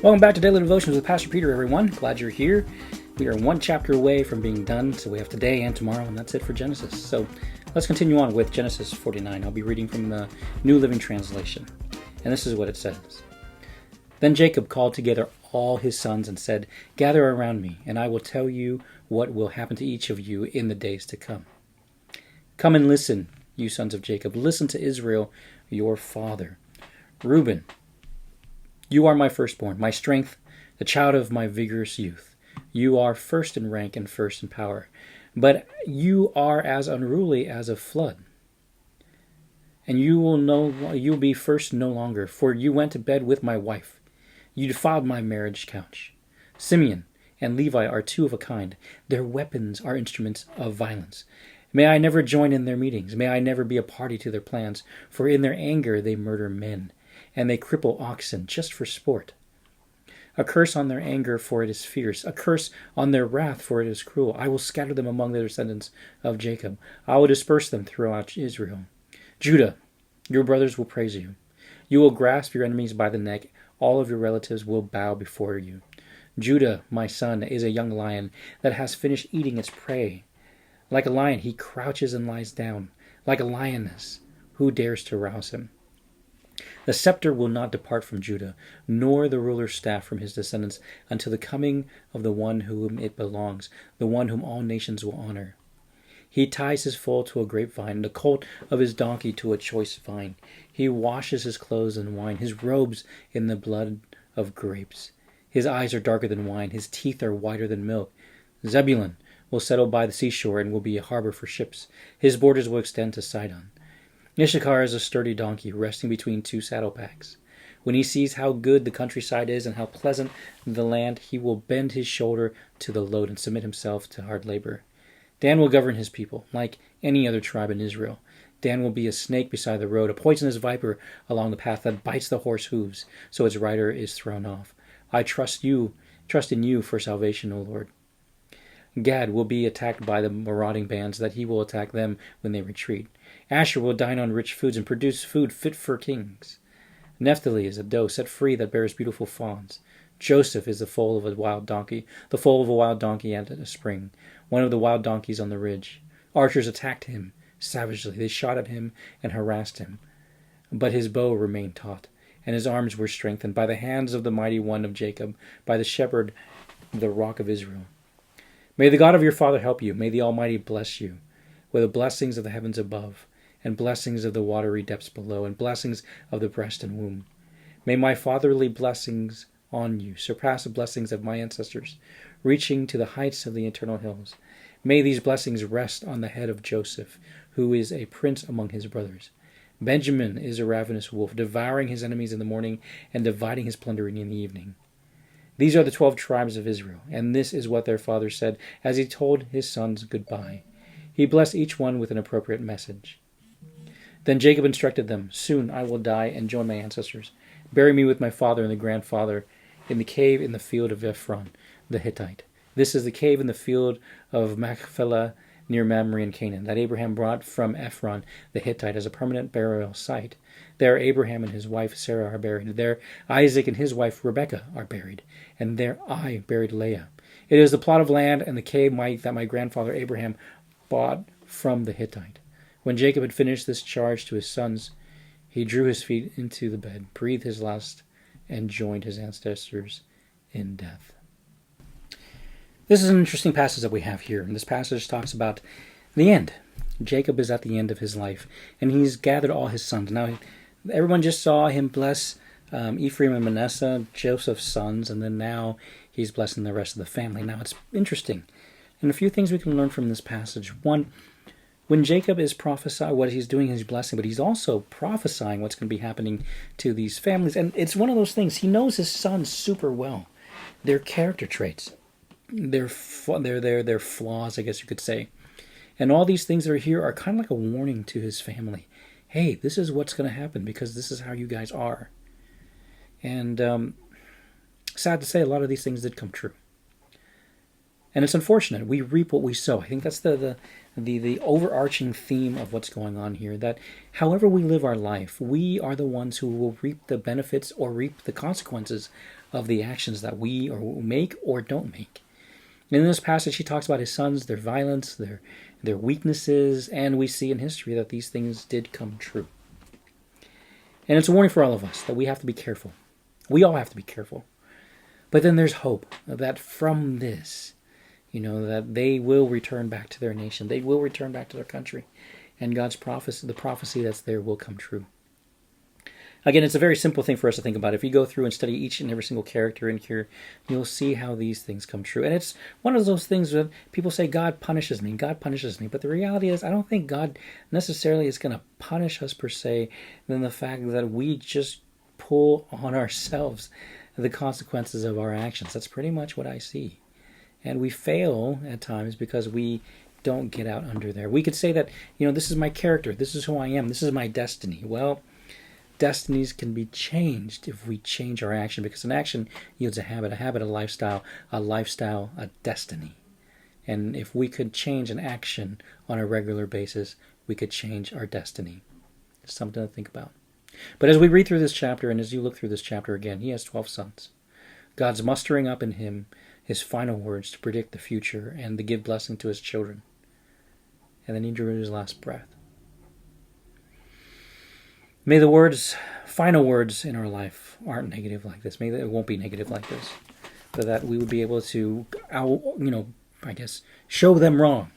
Welcome back to Daily Devotions with Pastor Peter, everyone. Glad you're here. We are one chapter away from being done, so we have today and tomorrow, and that's it for Genesis. So let's continue on with Genesis 49. I'll be reading from the New Living Translation, and this is what it says. Then Jacob called together all his sons and said, "Gather around me, and I will tell you what will happen to each of you in the days to come. Come and listen, you sons of Jacob. Listen to Israel, your father. Reuben, you are my firstborn, my strength, the child of my vigorous youth. You are first in rank and first in power, but you are as unruly as a flood. And you'll be first no longer, for you went to bed with my wife. You defiled my marriage couch. Simeon and Levi are two of a kind. Their weapons are instruments of violence. May I never join in their meetings. May I never be a party to their plans, for in their anger they murder men, and they cripple oxen just for sport. A curse on their anger, for it is fierce. A curse on their wrath, for it is cruel. I will scatter them among the descendants of Jacob. I will disperse them throughout Israel. Judah, your brothers will praise you. You will grasp your enemies by the neck. All of your relatives will bow before you. Judah, my son, is a young lion that has finished eating its prey. Like a lion, he crouches and lies down. Like a lioness, who dares to rouse him? The scepter will not depart from Judah, nor the ruler's staff from his descendants, until the coming of the one whom it belongs, the one whom all nations will honor. He ties his foal to a grapevine, and the colt of his donkey to a choice vine. He washes his clothes in wine, his robes in the blood of grapes. His eyes are darker than wine, his teeth are whiter than milk. Zebulun will settle by the seashore and will be a harbor for ships. His borders will extend to Sidon. Issachar is a sturdy donkey, resting between two saddle-packs. When he sees how good the countryside is and how pleasant the land, he will bend his shoulder to the load and submit himself to hard labor. Dan will govern his people, like any other tribe in Israel. Dan will be a snake beside the road, a poisonous viper along the path that bites the horse hooves, so its rider is thrown off. I trust in you for salvation, O Lord. Gad will be attacked by the marauding bands, that he will attack them when they retreat. Asher will dine on rich foods and produce food fit for kings. Naphtali is a doe set free that bears beautiful fawns. Joseph is the foal of a wild donkey, the foal of a wild donkey at a spring, one of the wild donkeys on the ridge. Archers attacked him savagely. They shot at him and harassed him. But his bow remained taut, and his arms were strengthened by the hands of the mighty one of Jacob, by the shepherd, the rock of Israel. May the God of your father help you. May the Almighty bless you with the blessings of the heavens above, and blessings of the watery depths below, and blessings of the breast and womb. May my fatherly blessings on you surpass the blessings of my ancestors, reaching to the heights of the eternal hills. May these blessings rest on the head of Joseph, who is a prince among his brothers. Benjamin is a ravenous wolf, devouring his enemies in the morning and dividing his plunder in the evening. These are the 12 tribes of Israel, and this is what their father said as he told his sons goodbye. He blessed each one with an appropriate message. Then Jacob instructed them, "Soon I will die and join my ancestors. Bury me with my father and the grandfather in the cave in the field of Ephron the Hittite. This is the cave in the field of Machpelah near Mamre in Canaan, that Abraham brought from Ephron the Hittite as a permanent burial site. There Abraham and his wife Sarah are buried. There Isaac and his wife Rebekah are buried. And there I buried Leah. It is the plot of land and the cave that my grandfather Abraham bought from the Hittite." When Jacob had finished this charge to his sons, he drew his feet into the bed, breathed his last, and joined his ancestors in death. This is an interesting passage that we have here. And this passage talks about the end. Jacob is at the end of his life, and he's gathered all his sons. Now, everyone just saw him bless Ephraim and Manasseh, Joseph's sons, and then now he's blessing the rest of the family. Now, it's interesting. And a few things we can learn from this passage. One, when Jacob is prophesying, what he's doing is blessing, but he's also prophesying what's going to be happening to these families. And it's one of those things. He knows his sons super well. Their character traits, their flaws, I guess you could say. And all these things that are here are kind of like a warning to his family. Hey, this is what's going to happen because this is how you guys are. And sad to say, a lot of these things did come true. And it's unfortunate. We reap what we sow. I think that's the overarching theme of what's going on here, that however we live our life, we are the ones who will reap the benefits or reap the consequences of the actions that we or make or don't make. In this passage, he talks about his sons, their violence, their weaknesses, and we see in history that these things did come true. And it's a warning for all of us that we have to be careful. We all have to be careful. But then there's hope that from this, that they will return back to their nation. They will return back to their country. And God's prophecy, the prophecy that's there, will come true. Again, it's a very simple thing for us to think about. If you go through and study each and every single character in here, you'll see how these things come true. And it's one of those things that people say, God punishes me, God punishes me. But the reality is, I don't think God necessarily is going to punish us per se, than the fact that we just pull on ourselves the consequences of our actions. That's pretty much what I see. And we fail at times because we don't get out under there. We could say that, this is my character, this is who I am, this is my destiny. Well, destinies can be changed if we change our action, because an action yields a habit, a lifestyle, a destiny. And if we could change an action on a regular basis, we could change our destiny. It's something to think about. But as we read through this chapter, and as you look through this chapter again, he has 12 sons. God's mustering up in him his final words to predict the future and to give blessing to his children. And then he drew his last breath. May the final words in our life aren't negative like this. May it won't be negative like this. But that we would be able to, show them wrong.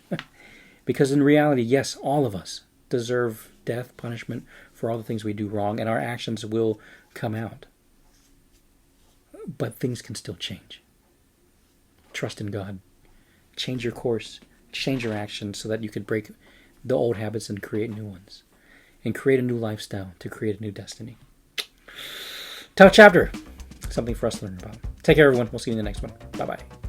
Because in reality, yes, all of us deserve death, punishment for all the things we do wrong, and our actions will come out. But things can still change. Trust in God. Change your course. Change your actions so that you could break the old habits and create new ones. And create a new lifestyle to create a new destiny. Tough chapter. Something for us to learn about. Take care, everyone. We'll see you in the next one. Bye-bye.